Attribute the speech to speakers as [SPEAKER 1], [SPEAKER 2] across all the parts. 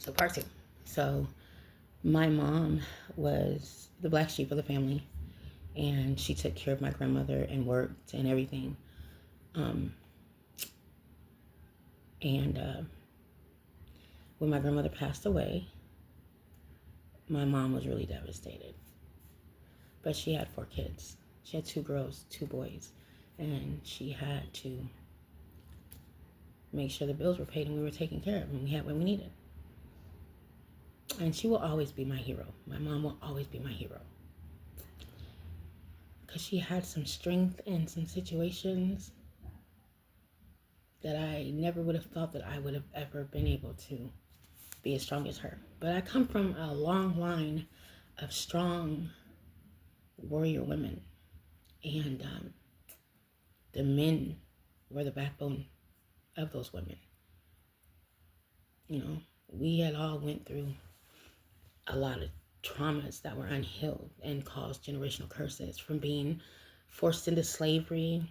[SPEAKER 1] So part two. So my mom was the black sheep of the family, and she took care of my grandmother and worked and everything. Um, and when my grandmother passed away, my mom was really devastated. But she had 4 kids. She had 2 girls, 2 boys, and she had to make sure the bills were paid and we were taken care of and we had what we needed. And she will always be my hero. My mom will always be my hero. Because she had some strength in some situations that I never would have thought that I would have ever been able to be as strong as her. But I come from a long line of strong warrior women. And the men were the backbone of those women. You know, we had all went through a lot of traumas that were unhealed and caused generational curses, from being forced into slavery,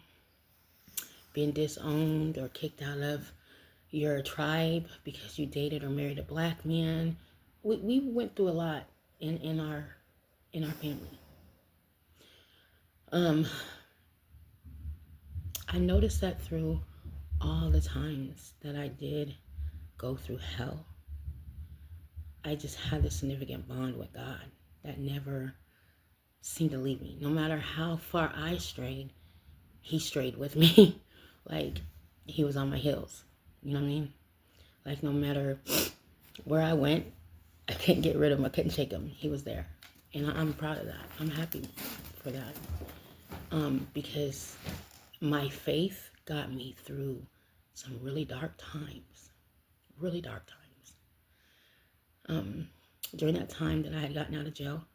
[SPEAKER 1] being disowned or kicked out of your tribe because you dated or married a black man. We went through a lot in our family. I noticed that through all the times that I did go through hell, I just had this significant bond with God that never seemed to leave me. No matter how far I strayed, he strayed with me. Like, he was on my heels. You know what I mean? Like, no matter where I went, I couldn't get rid of him. I couldn't shake him. He was there. And I'm proud of that. I'm happy for that. Because my faith got me through some really dark times. Really dark times. During that time that I had gotten out of jail,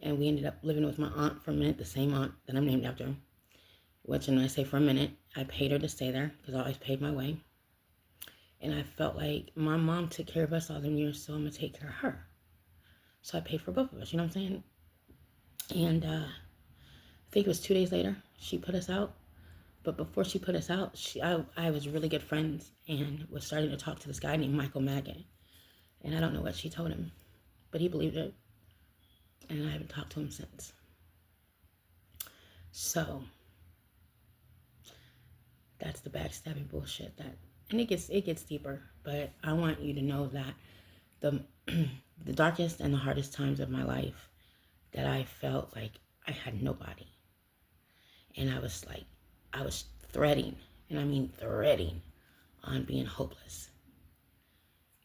[SPEAKER 1] and we ended up living with my aunt for a minute, the same aunt that I'm named after. Which, when I say for a minute, I paid her to stay there because I always paid my way. And I felt like my mom took care of us all them years, so I'm going to take care of her. So I paid for both of us, you know what I'm saying? And I think it was 2 days later, she put us out. But before she put us out, I was really good friends and was starting to talk to this guy named Michael Maggin. And I don't know what she told him, but he believed it. And I haven't talked to him since. So that's the backstabbing bullshit and it gets deeper, but I want you to know that the the darkest and the hardest times of my life that I felt like I had nobody. And I was threading, and I mean threading, on being hopeless.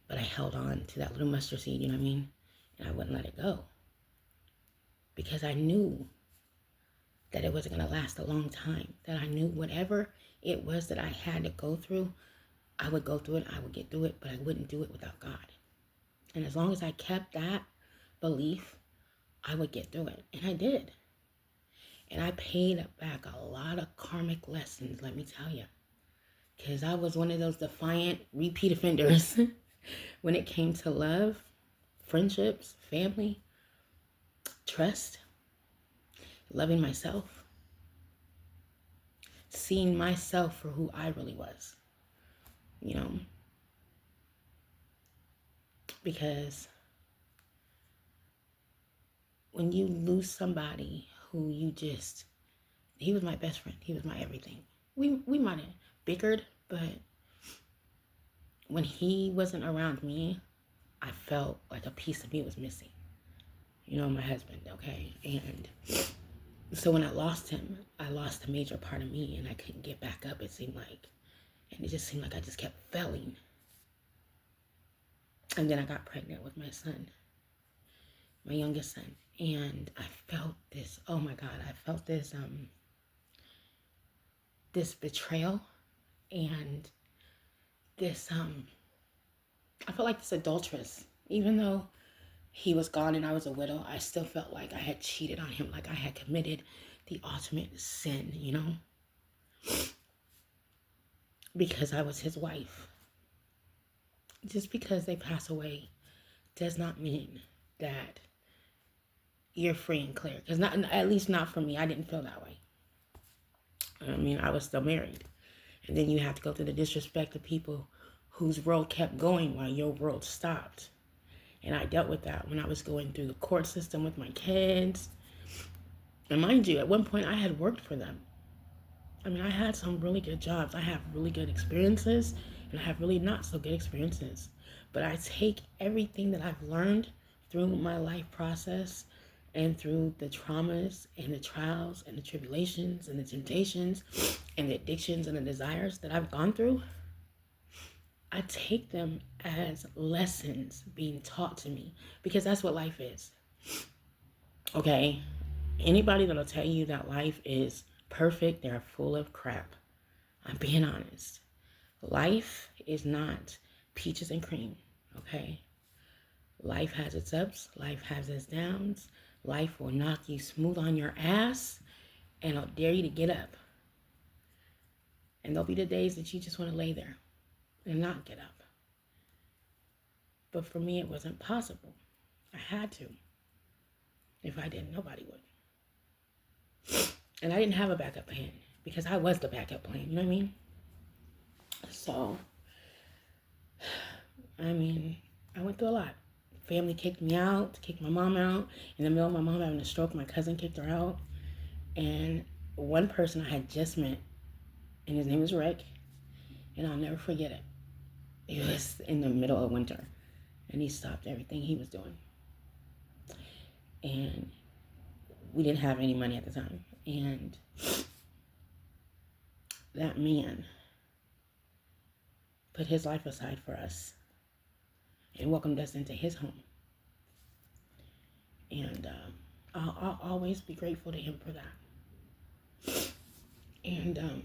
[SPEAKER 1] But I held on to that little mustard seed, you know what I mean? And I wouldn't let it go. Because I knew that it wasn't going to last a long time. That I knew whatever it was that I had to go through, I would go through it, I would get through it, but I wouldn't do it without God. And as long as I kept that belief, I would get through it. And I did. And I paid back a lot of karmic lessons, let me tell you. Because I was one of those defiant repeat offenders when it came to love, friendships, family, trust, loving myself, seeing myself for who I really was, you know. Because when you lose somebody who he was my best friend, he was my everything. We might have bickered, but when he wasn't around me, I felt like a piece of me was missing. You know, my husband, okay? And so when I lost him, I lost a major part of me, and I couldn't get back up, it seemed like. And it just seemed like I just kept failing. And then I got pregnant with my son, my youngest son. And I felt this, oh my God, I felt this betrayal, and this I felt like this adulteress. Even though he was gone and I was a widow, I still felt like I had cheated on him, like I had committed the ultimate sin, you know? Because I was his wife. Just because they pass away does not mean that you're free and clear. Because at least not for me. I didn't feel that way. I mean, I was still married. And then you have to go through the disrespect of people whose world kept going while your world stopped. And I dealt with that when I was going through the court system with my kids. And mind you, at one point I had worked for them. I mean, I had some really good jobs. I have really good experiences, and I have really not so good experiences. But I take everything that I've learned through my life process and through the traumas and the trials and the tribulations and the temptations and the addictions and the desires that I've gone through. I take them as lessons being taught to me, because that's what life is. Okay? Anybody that'll tell you that life is perfect, they're full of crap. I'm being honest. Life is not peaches and cream, okay? Life has its ups, life has its downs. Life will knock you smooth on your ass and it'll dare you to get up. And there'll be the days that you just want to lay there and not get up. But for me, it wasn't possible. I had to. If I didn't, nobody would. And I didn't have a backup plan because I was the backup plan, you know what I mean? So, I went through a lot. Family kicked me out, kicked my mom out. In the middle of my mom having a stroke, my cousin kicked her out. And one person I had just met, and his name was Rick, and I'll never forget it. It was in the middle of winter, and he stopped everything he was doing. And we didn't have any money at the time. And that man put his life aside for us and welcomed us into his home. And I'll always be grateful to him for that. And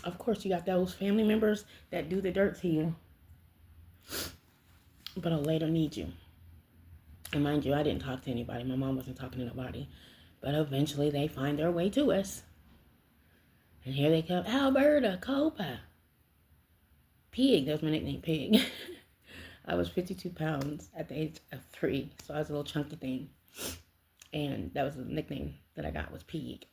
[SPEAKER 1] of course, you got those family members that do the dirt to you, but will later need you. And mind you, I didn't talk to anybody. My mom wasn't talking to nobody. But eventually they find their way to us. And here they come. Alberta, Copa. Pig, that was my nickname, Pig. I was 52 pounds at the age of 3. So I was a little chunky thing. And that was the nickname that I got, was Pig.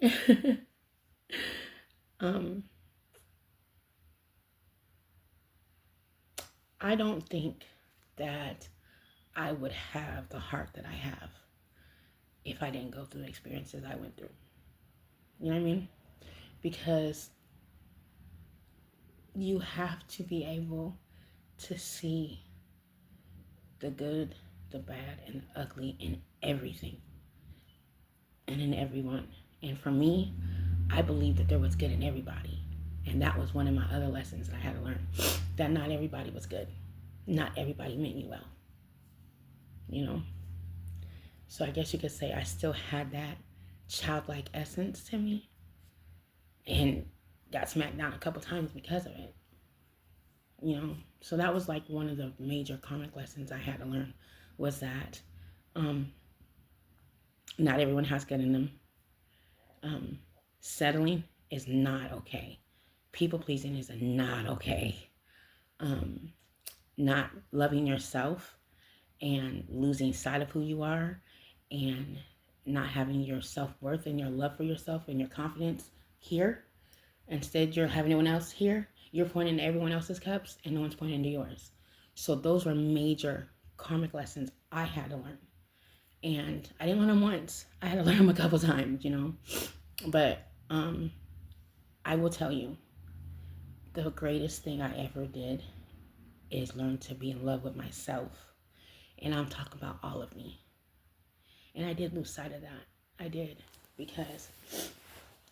[SPEAKER 1] I don't think that I would have the heart that I have if I didn't go through the experiences I went through. You know what I mean? Because you have to be able to see the good, the bad, and the ugly in everything and in everyone. And for me, I believe that there was good in everybody. And that was one of my other lessons that I had to learn, that not everybody was good. Not everybody meant me well. You know? So I guess you could say I still had that childlike essence to me and got smacked down a couple times because of it. You know? So that was like one of the major karmic lessons I had to learn, was that not everyone has good in them. Settling is not okay. People pleasing is not okay. Not loving yourself and losing sight of who you are and not having your self-worth and your love for yourself and your confidence here. Instead, you're having anyone else here. You're pointing to everyone else's cups and no one's pointing to yours. So those were major karmic lessons I had to learn. And I didn't learn them once. I had to learn them a couple times, you know. But I will tell you, the greatest thing I ever did is learn to be in love with myself. And I'm talking about all of me. And I did lose sight of that. I did. Because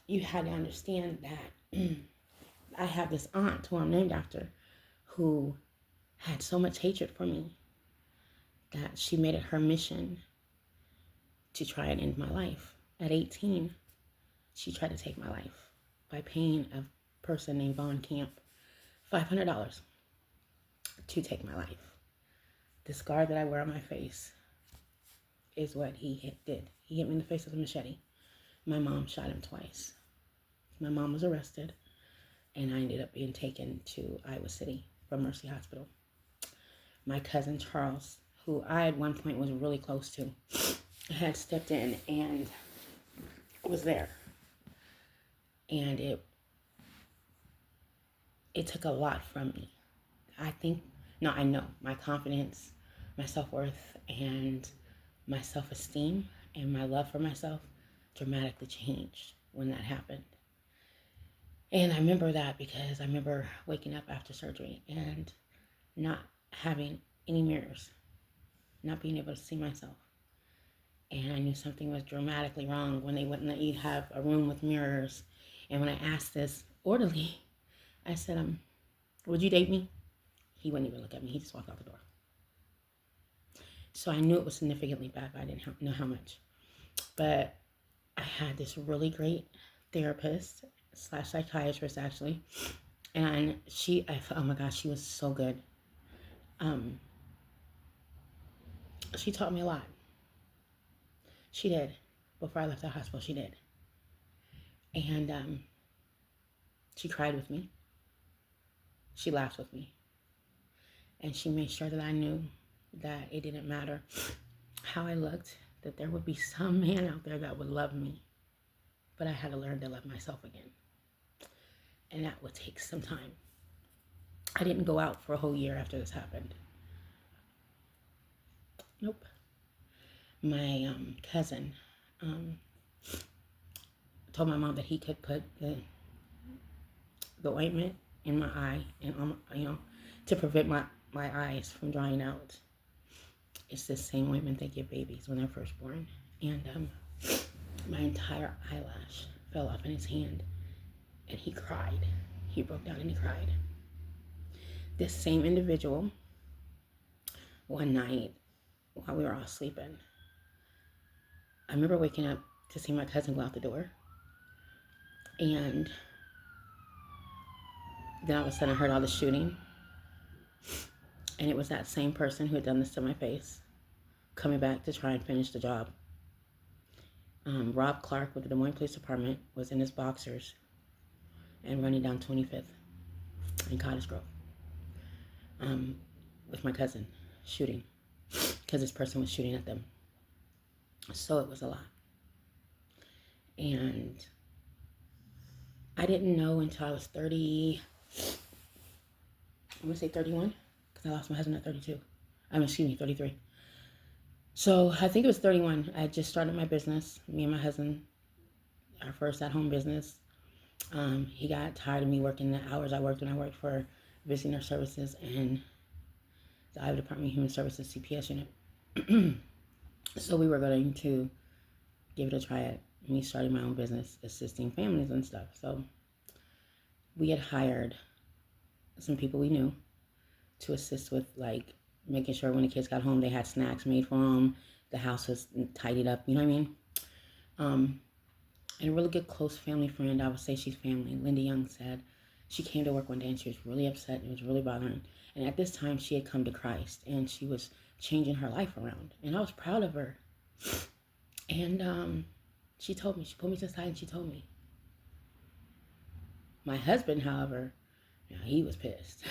[SPEAKER 1] you had to understand that I have this aunt who I'm named after who had so much hatred for me that she made it her mission to try and end my life. At 18, she tried to take my life by paying a person named Vaughn Camp $500 to take my life. The scar that I wear on my face is what he did. He hit me in the face with a machete. My mom shot him twice. My mom was arrested, and I ended up being taken to Iowa City from Mercy Hospital. My cousin Charles, who I at one point was really close to, had stepped in and was there. And it took a lot from me. I think No, I know my confidence, my self-worth, and my self-esteem and my love for myself dramatically changed when that happened. And I remember that because I remember waking up after surgery and not having any mirrors, not being able to see myself. And I knew something was dramatically wrong when they wouldn't let you have a room with mirrors. And when I asked this orderly, I said, would you date me? He wouldn't even look at me. He just walked out the door. So I knew it was significantly bad, but I didn't know how much. But I had this really great therapist / psychiatrist, actually. And she, oh my gosh, she was so good. She taught me a lot. She did. Before I left the hospital, she did. And she cried with me. She laughed with me. And she made sure that I knew that it didn't matter how I looked, that there would be some man out there that would love me. But I had to learn to love myself again. And that would take some time. I didn't go out for a whole year after this happened. Nope. My cousin told my mom that he could put the ointment in my eye and to prevent my eyes from drying out. It's the same ointment they give babies when they're first born. And my entire eyelash fell off in his hand, and he cried. He broke down and he cried. This same individual, one night while we were all sleeping, I remember waking up to see my cousin go out the door, and then all of a sudden I heard all the shooting, and it was that same person who had done this to my face coming back to try and finish the job. Rob Clark with the Des Moines Police Department was in his boxers and running down 25th in Cottage Grove with my cousin shooting because this person was shooting at them. So it was a lot. And I didn't know until I was 30, I'm going to say 31, because I lost my husband at 32. 33. So I think it was 31. I just started my business, me and my husband, our first at-home business. He got tired of me working the hours I worked when I worked for Visiting Nurse Services and the Iowa Department of Human Services CPS unit. So we were going to give it a try at me starting my own business, assisting families and stuff. So we had hired some people we knew to assist with like making sure when the kids got home they had snacks made for them, the house was tidied up, you know what I mean? And a really good close family friend, I would say she's family, Linda Young, said she came to work one day and she was really upset and it was really bothering. And at this time she had come to Christ and she was changing her life around. And I was proud of her. And she told me, she pulled me to the side and she told me. My husband, however, he was pissed.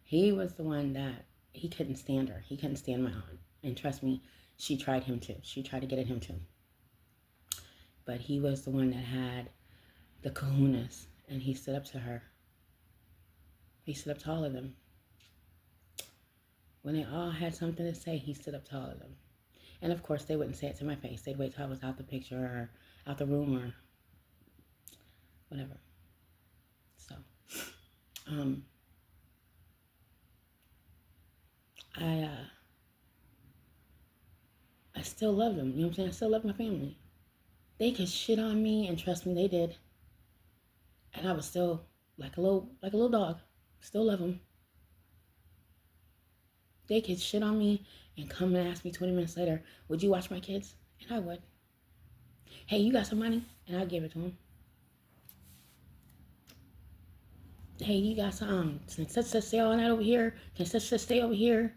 [SPEAKER 1] He was the one that, he couldn't stand her. He couldn't stand my aunt. And trust me, she tried him too. She tried to get at him too. But he was the one that had the kahunas, and he stood up to her. He stood up to all of them. When they all had something to say, he stood up to all of them. And of course, they wouldn't say it to my face. They'd wait till I was out the picture or out the room or whatever. So, I still love them. You know what I'm saying? I still love my family. They could shit on me, and trust me, they did. And I was still like a little dog. Still love them. They could shit on me and come and ask me 20 minutes later, would you watch my kids? And I would. Hey, you got some money? And I'd give it to them. Hey, you got some, can such stay all night over here? Can such stay over here?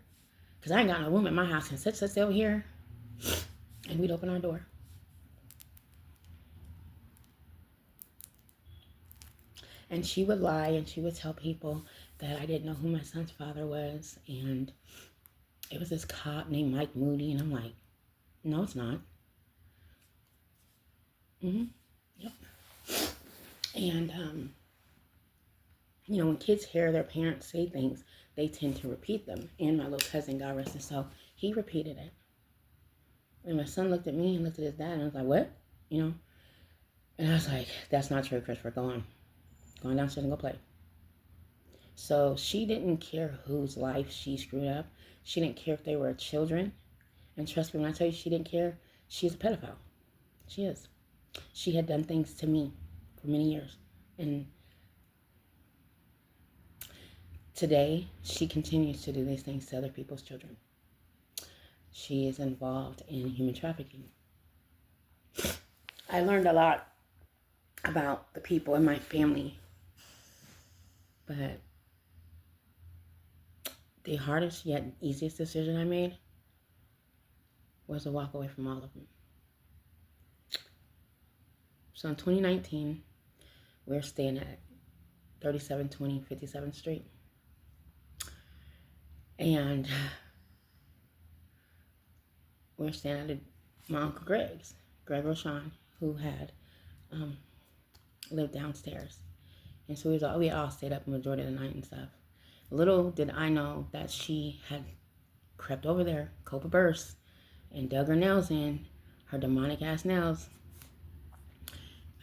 [SPEAKER 1] Because I ain't got no room at my house. Can such stay over here? And we'd open our door. And she would lie and she would tell people that I didn't know who my son's father was. And it was this cop named Mike Moody. And I'm like, no, it's not. Yep. And when kids hear their parents say things, they tend to repeat them. And my little cousin, God rest his soul, he repeated it. And my son looked at me and looked at his dad and was like, what? And I was like, that's not true, Christopher. Go on. Go on downstairs and go play. So she didn't care whose life she screwed up. She didn't care if they were children. And trust me when I tell you she didn't care, she's a pedophile. She is. She had done things to me for many years. And today, she continues to do these things to other people's children. She is involved in human trafficking. I learned a lot about the people in my family, but the hardest yet easiest decision I made was to walk away from all of them. So in 2019, we're staying at 3720 57th Street. And we're staying at my Uncle Greg's, Greg Rochon, who had lived downstairs. And so we all stayed up the majority of the night and stuff. Little did I know that she had crept over there, Copa burst, and dug her nails in, her demonic ass nails.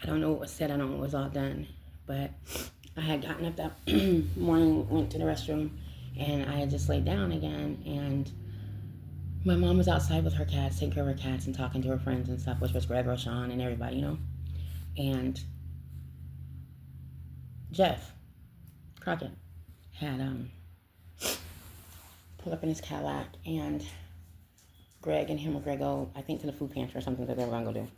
[SPEAKER 1] I don't know what was said, I don't know what was all done, but I had gotten up that morning, went to the restroom, and I had just laid down again, and my mom was outside with her cats, taking care of her cats and talking to her friends and stuff, which was Greg Rochon and everybody, And Jeff Crockett had pulled up in his Cadillac, and Greg and him were going to go, I think, to the food pantry or something that they were going to go do.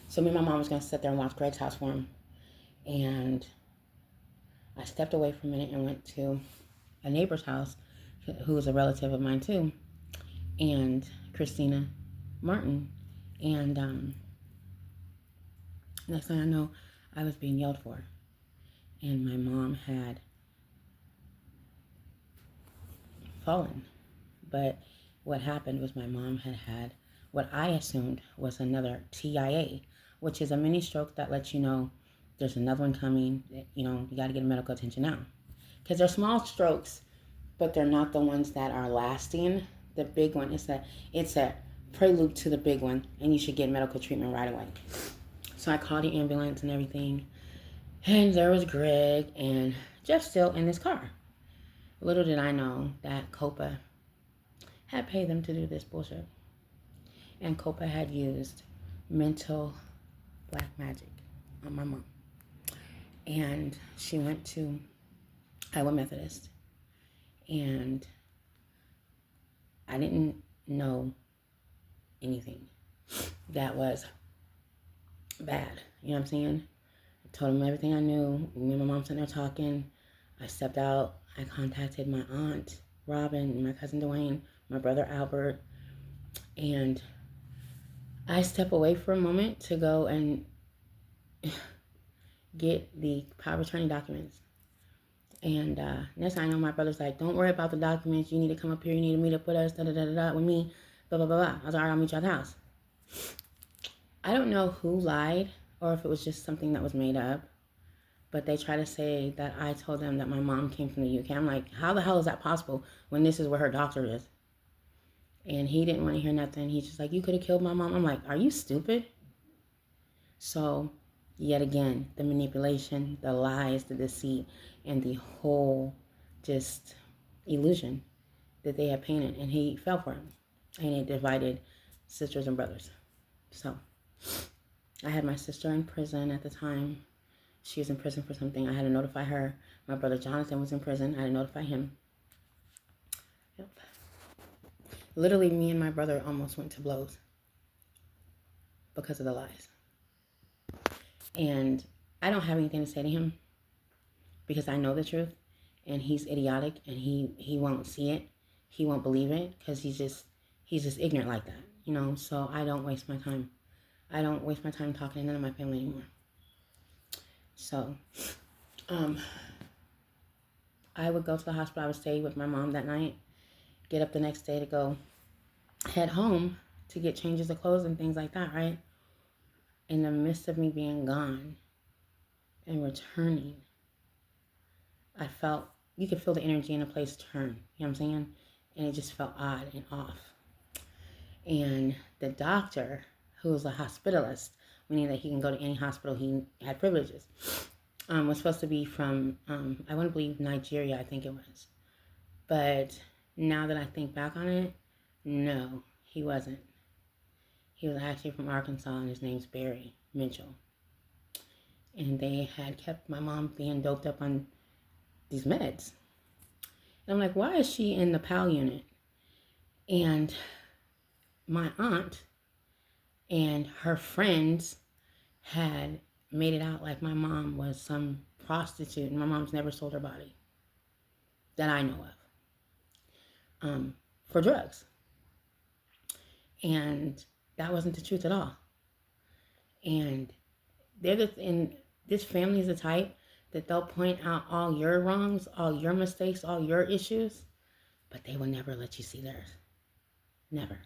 [SPEAKER 1] So me and my mom was going to sit there and watch Greg's house for him. And I stepped away for a minute and went to a neighbor's house, who was a relative of mine too, and Christina Martin. And next thing I know, I was being yelled for. And my mom had fallen. But what happened was my mom had what I assumed was another TIA, which is a mini stroke that lets you know there's another one coming. You got to get medical attention now. Because they're small strokes, but they're not the ones that are lasting. The big one is it's a prelude to the big one, and you should get medical treatment right away. So I called the ambulance and everything, and there was Greg and Jeff still in his car. Little did I know that Copa had paid them to do this bullshit. And Copa had used mental black magic on my mom. And she went to Iowa Methodist. And I didn't know anything that was bad. You know what I'm saying? I told him everything I knew. Me and my mom sitting there talking. I stepped out. I contacted my aunt, Robin, my cousin Dwayne, my brother Albert. And I step away for a moment to go and get the power of attorney documents. And next thing I know, my brother's like, don't worry about the documents. You need to come up here. You need to meet up with us, with me, blah, blah, blah, blah. I was like, all right, I'll meet you at the house. I don't know who lied or if it was just something that was made up, but they try to say that I told them that my mom came from the UK. I'm like, how the hell is that possible when this is where her doctor is? And he didn't want to hear nothing. He's just like, you could have killed my mom. I'm like, are you stupid? So, yet again, the manipulation, the lies, the deceit, and the whole just illusion that they had painted. And he fell for it. And it divided sisters and brothers. So, I had my sister in prison at the time. She was in prison for something. I had to notify her. My brother Jonathan was in prison. I had to notify him. Yep. Literally, me and my brother almost went to blows because of the lies. And I don't have anything to say to him because I know the truth. And he's idiotic and he won't see it. He won't believe it because he's just ignorant like that, So I don't waste my time. I don't waste my time talking to none of my family anymore. So, I would go to the hospital. I would stay with my mom that night, get up the next day to go head home to get changes of clothes and things like that, right? In the midst of me being gone and returning, I felt, you could feel the energy in the place turn. You know what I'm saying? And it just felt odd and off. And the doctor, who was a hospitalist, meaning that he can go to any hospital, he had privileges, was supposed to be from, I want to believe Nigeria, I think it was. But now that I think back on it, no, he wasn't. He was actually from Arkansas, and his name's Barry Mitchell. And they had kept my mom being doped up on these meds. And I'm like, why is she in the PAL unit? And my aunt and her friends had made it out like my mom was some prostitute, and my mom's never sold her body that I know of, for drugs. And that wasn't the truth at all. And this family is the type that they'll point out all your wrongs, all your mistakes, all your issues, but they will never let you see theirs. Never.